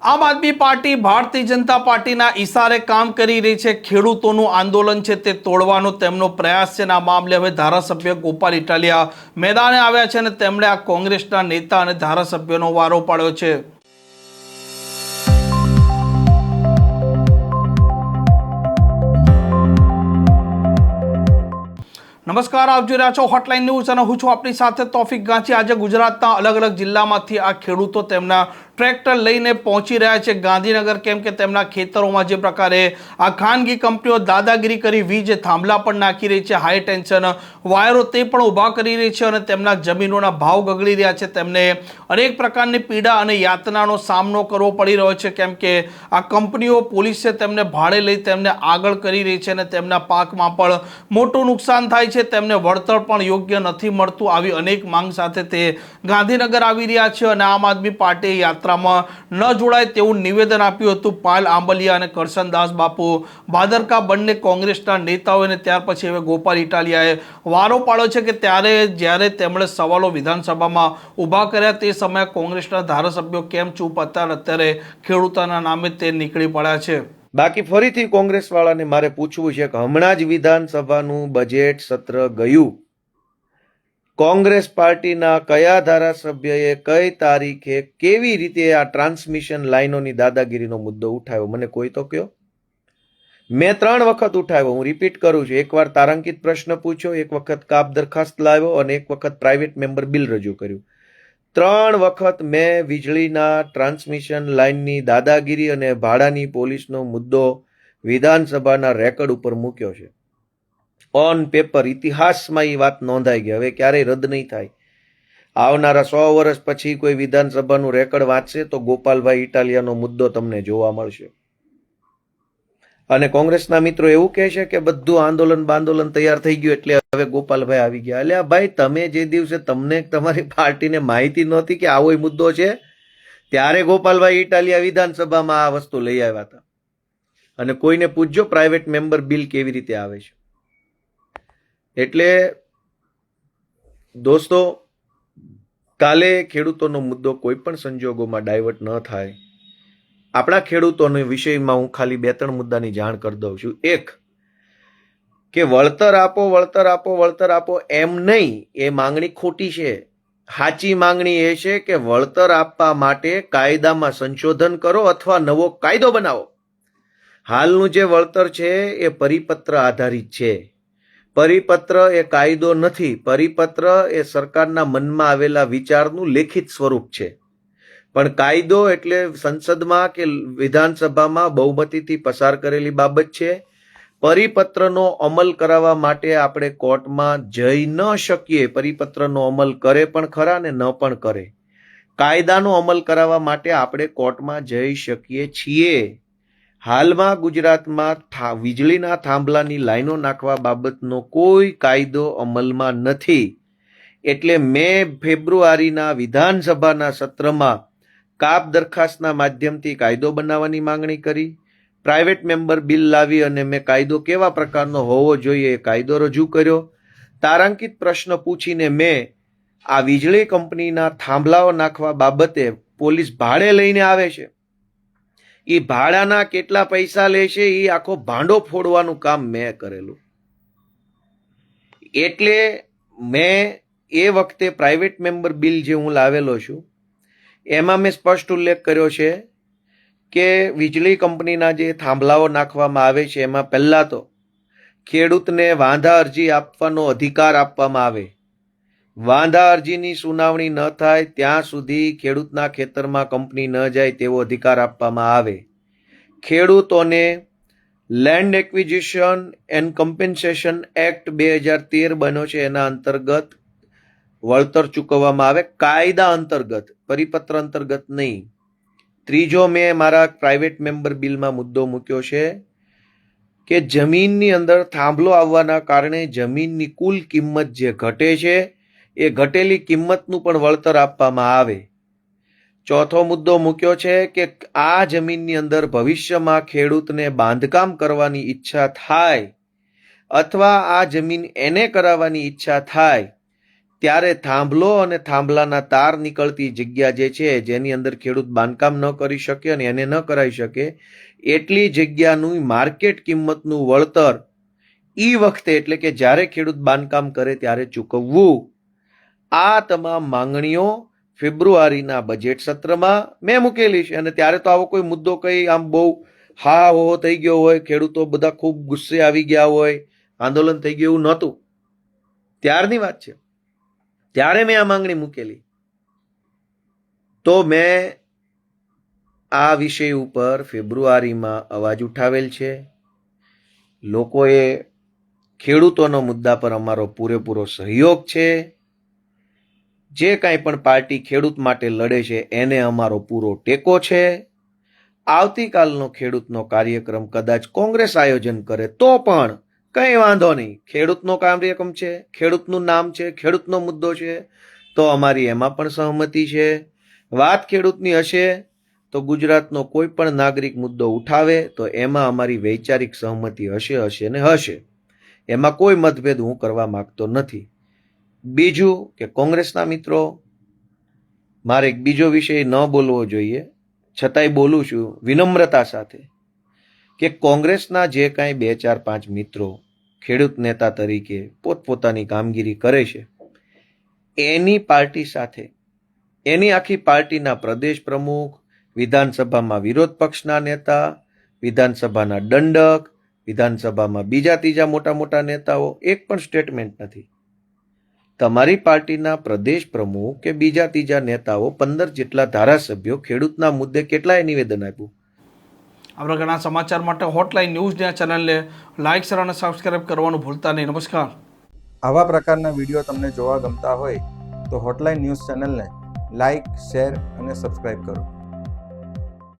આમ આદમી પાર્ટી ભારતીય જનતા પાર્ટીના ઈશારે કામ કરી રહી છે। ખેડૂતોનું આંદોલન છે તે તોડવાનો તેમનો પ્રયાસ છે। આ મામલે હવે ધારાસભ્ય ગોપાલ ઇટાલિયા મેદાને આવ્યા છે અને તેમણે આ કોંગ્રેસના નેતા અને ધારાસભ્યનો વારો પાડ્યો છે। નમસ્કાર, આપ જોઈ રહ્યા છો હોટલાઇન ન્યૂઝ અને હું છું આપની સાથે તોફિક ગાંચી। આજે ગુજરાતના અલગ અલગ જિલ્લામાંથી આ ખેડૂતો તેમના ટ્રેક્ટર લઈને પહોંચી રહ્યા છે ગાંધીનગર, કેમ કે તેમના ખેતરોમાં જે પ્રકારે આ ખાનગી કંપનીઓ દાદાગીરી કરી વીજ થાંભલા પણ નાખી રહી છે, હાઈ ટેન્શન વાયરો તે પણ ઊભા કરી રહી છે અને તેમના જમીનોના ભાવ ગગડી રહ્યા છે। તેમને અનેક પ્રકારની પીડા અને યાતનાનો સામનો કરવો પડી રહ્યો છે, કેમ કે આ કંપનીઓ પોલીસે તેમને ભાડે લઈ તેમને આગળ કરી રહી છે અને તેમના પાકમાં પણ મોટું નુકસાન થાય છે। તેમને વળતર પણ યોગ્ય નથી મળતું। આવી અનેક માંગ સાથે તે ગાંધીનગર આવી રહ્યા છે અને આમ આદમી પાર્ટીએ યાત્રામાં ન જોડાય તેવું નિવેદન આપ્યું હતું। પાયલ આંબલિયા અને કરશનદાસ બાપુ ભાદરકા બંને કોંગ્રેસના નેતાઓએ અને ત્યાર પછી હવે ગોપાલ ઇટાલિયાએ વારો પાડ્યો છે કે જ્યારે તેમણે સવાલો વિધાનસભામાં ઊભા કર્યા તે સમયે કોંગ્રેસના ધારાસભ્યો કેમ ચૂપ હતા અને અત્યારે ખેડૂતોના નામે તે નીકળી પડ્યા છે। બાકી ફરીથી કોંગ્રેસ વાળાને મારે પૂછવું છે કે હમણાં જ વિધાનસભાનું બજેટ સત્ર ગયું, કોંગ્રેસ પાર્ટીના કયા ધારાસભ્યએ કઈ તારીખે કેવી રીતે આ ટ્રાન્સમિશન લાઈનોની દાદાગીરીનો મુદ્દો ઉઠાવ્યો? મને કોઈ તો કહો। મેં 3 વખત ઉઠાવ્યો, હું રિપીટ કરું છું। એકવાર તારાંકિત પ્રશ્ન પૂછ્યો, એક વખત કાપ દરખાસ્ત લાવ્યો અને એક વખત પ્રાઇવેટ મેમ્બર બિલ રજૂ કર્યું। 3 વખત મેં વીજળીના ટ્રાન્સમિશન લાઇનની દાદાગીરી અને ભાડાની પોલીસનો મુદ્દો વિધાનસભાના રેકોર્ડ ઉપર મૂક્યો છે। ઓન પેપર ઇતિહાસમાં એ વાત નોંધાઈ ગઈ, હવે ક્યારેય રદ નહીં થાય। આવનારા 100 વર્ષ પછી કોઈ વિધાનસભાનું રેકોર્ડ વાંચશે તો ગોપાલભાઈ ઇટાલિયાનો મુદ્દો તમને જોવા મળશે। અને કોંગ્રેસના મિત્રો એવું કહે છે કે બધું આંદોલન તૈયાર થઈ ગયું એટલે હવે ગોપાલભાઈ આવી ગયા। એટલે ભાઈ, તમે જે દિવસે તમને તમારી પાર્ટીને માહિતી નહોતી કે આવો મુદ્દો છે, ત્યારે ગોપાલભાઈ ઇટાલિયા વિધાનસભામાં આ વસ્તુ લઈ આવ્યા હતા। અને કોઈને પૂછજો પ્રાઇવેટ મેમ્બર બિલ કેવી રીતે આવે છે। એટલે દોસ્તો, કાલે ખેડૂતોનો મુદ્દો કોઈ પણ સંજોગોમાં ડાયવર્ટ ન થાય। આપણા ખેડૂતોના વિષયમાં હું ખાલી 2-3 મુદ્દાની જાણ કરી દઉં છું। એક, કે વળતર આપો વળતર આપો વળતર આપો એમ નહીં, એ માંગણી ખોટી છે। સાચી માંગણી એ છે કે વળતર આપવા માટે કાયદામાં સંશોધન કરો અથવા નવો કાયદો બનાવો। હાલનું જે વળતર છે એ પરિપત્ર આધારિત છે। પરિપત્ર એ કાયદો નથી। પરિપત્ર એ સરકારના મનમાં આવેલા વિચારનું લેખિત સ્વરૂપ છે, પણ કાયદો એટલે સંસદમાં કે વિધાનસભામાં બહુમતીથી પસાર કરેલી બાબત છે। પરિપત્રનો અમલ કરાવવા માટે આપણે કોર્ટમાં જઈ ન શકીએ। પરિપત્રનો અમલ કરે પણ ખરા ને ન પણ કરે। કાયદાનો અમલ કરાવવા માટે આપણે કોર્ટમાં જઈ શકીએ છીએ। હાલમાં ગુજરાતમાં વીજળીના થાંભલાની લાઈનો નાખવા બાબતનો કોઈ કાયદો અમલમાં નથી। એટલે મેં ફેબ્રુઆરીના વિધાનસભાના સત્રમાં કાપ દરખાસ્તના માધ્યમથી કાયદો બનાવવાની માંગણી કરી। પ્રાઇવેટ મેમ્બર બિલ લાવી અને મેં કાયદો કેવા પ્રકારનો હોવો જોઈએ એ કાયદો રજૂ કર્યો। તારાંકિત પ્રશ્ન પૂછીને મેં આ વીજળી કંપનીના થાંભલાઓ નાખવા બાબતે પોલીસ ભાડે લઈને આવે છે, એ ભાડાના કેટલા પૈસા લે છે એ આખો ભાંડો ફોડવાનું કામ મેં કરેલું। એટલે મેં એ વખતે પ્રાઇવેટ મેમ્બર બિલ જે હું લાવેલો છું એમાં મેં સ્પષ્ટ ઉલ્લેખ કર્યો છે કે વીજળી કંપનીના જે થાંભલાઓ નાખવામાં આવે છે એમાં પહેલા તો ખેડૂતને વાંધા અરજી આપવાનો અધિકાર આપવામાં આવે। વાંધા અરજીની સુનાવણી ન થાય ત્યાં સુધી ખેડૂતના ખેતરમાં કંપની ન જાય તેવો અધિકાર આપવામાં આવે। ખેડૂતોને land acquisition and compensation act 2013 બન્યો છે, એના અંતર્ગત વળતર ચૂકવવામાં આવે, કાયદા અંતર્ગત, પરિપત્ર અંતર્ગત નહીં। ત્રીજો, મેં મારા પ્રાઇવેટ મેમ્બર બિલમાં મુદ્દો મૂક્યો છે કે જમીનની અંદર થાંભલો આવવાના કારણે જમીનની કુલ કિંમત જે ઘટે છે એ ઘટેલી કિંમતનું પણ વળતર આપવામાં આવે। ચોથો મુદ્દો મૂક્યો છે કે આ જમીનની અંદર ભવિષ્યમાં ખેડૂતને બાંધકામ કરવાની ઈચ્છા થાય અથવા આ જમીન એને કરાવવાની ઈચ્છા થાય ત્યારે થાંભલો અને થાંભલાના તાર નીકળતી જગ્યા જે છે જેની અંદર ખેડૂત બાંધકામ ન કરી શકે અને એને ન કરાવી શકે એટલી જગ્યાનું માર્કેટ કિંમતનું વળતર ઈ વખતે એટલે કે જ્યારે ખેડૂત બાંધકામ કરે ત્યારે ચૂકવવું. આ તમામ માંગણીઓ ફેબ્રુઆરીના બજેટ સત્રમાં મેં મૂકેલી છે અને ત્યારે તો આવો કોઈ મુદ્દો કઈ આમ બહુ હા હો થઈ ગયો હોય, ખેડૂતો બધા ખૂબ ગુસ્સે આવી ગયા હોય, આંદોલન થઈ ગયું એવું નહોતું. ત્યારની વાત છે, ત્યારે મેં આ માંગણી મૂકેલી. તો મેં આ વિષય ઉપર ફેબ્રુઆરીમાં અવાજ ઉઠાવેલ છે. લોકોએ ખેડૂતોના મુદ્દા પર અમારો પૂરેપૂરો સહયોગ છે. જે કાંઈ પણ પાર્ટી ખેડૂત માટે લડે છે એને અમારો પૂરો ટેકો છે. આવતીકાલનો ખેડૂતનો કાર્યક્રમ કદાચ કોંગ્રેસ આયોજન કરે તો પણ કંઈ વાંધો નહીં. ખેડૂતનો કાર્યક્રમ છે, ખેડૂતનું નામ છે, ખેડૂતનો મુદ્દો છે, તો અમારી એમાં પણ સહમતિ છે. વાત ખેડૂતની હશે તો ગુજરાતનો કોઈ પણ નાગરિક મુદ્દો ઉઠાવે તો એમાં અમારી વૈચારિક સહમતિ હશે ને હશે. એમાં કોઈ મતભેદ હું કરવા માંગતો નથી. બીજું કે કોંગ્રેસના મિત્રો, મારે એક બીજો વિષય ન બોલવો જોઈએ, છતાંય બોલું છું વિનમ્રતા સાથે કે કોંગ્રેસના જે કાંઈ 2, 4, 5 મિત્રો ખેડૂત નેતા તરીકે પોતપોતાની કામગીરી કરે છે એની પાર્ટી સાથે, એની આખી પાર્ટીના પ્રદેશ પ્રમુખ, વિધાનસભામાં વિરોધ પક્ષના નેતા, વિધાનસભાના દંડક, વિધાનસભામાં બીજા ત્રીજા મોટા મોટા નેતાઓ એક પણ સ્ટેટમેન્ટ નથી. તમારી પાર્ટીના પ્રદેશ પ્રમુખ કે બીજા ત્રીજા નેતાઓ 15 જેટલા ધારાસભ્યો ખેડૂતના મુદ્દે કેટલાય નિવેદન આપ્યું. આ પ્રકારના સમાચાર માટે હોટલાઇન ન્યૂઝ ચેનલને લાઇક, શેર અને સબસ્ક્રાઇબ કરવાનું ભૂલતા નહીં. નમસ્કાર. આવા પ્રકારના વિડીયો તમને જોવા ગમતા હોય તો હોટલાઇન ન્યૂઝ ચેનલને લાઇક, શેર અને સબસ્ક્રાઇબ કરો.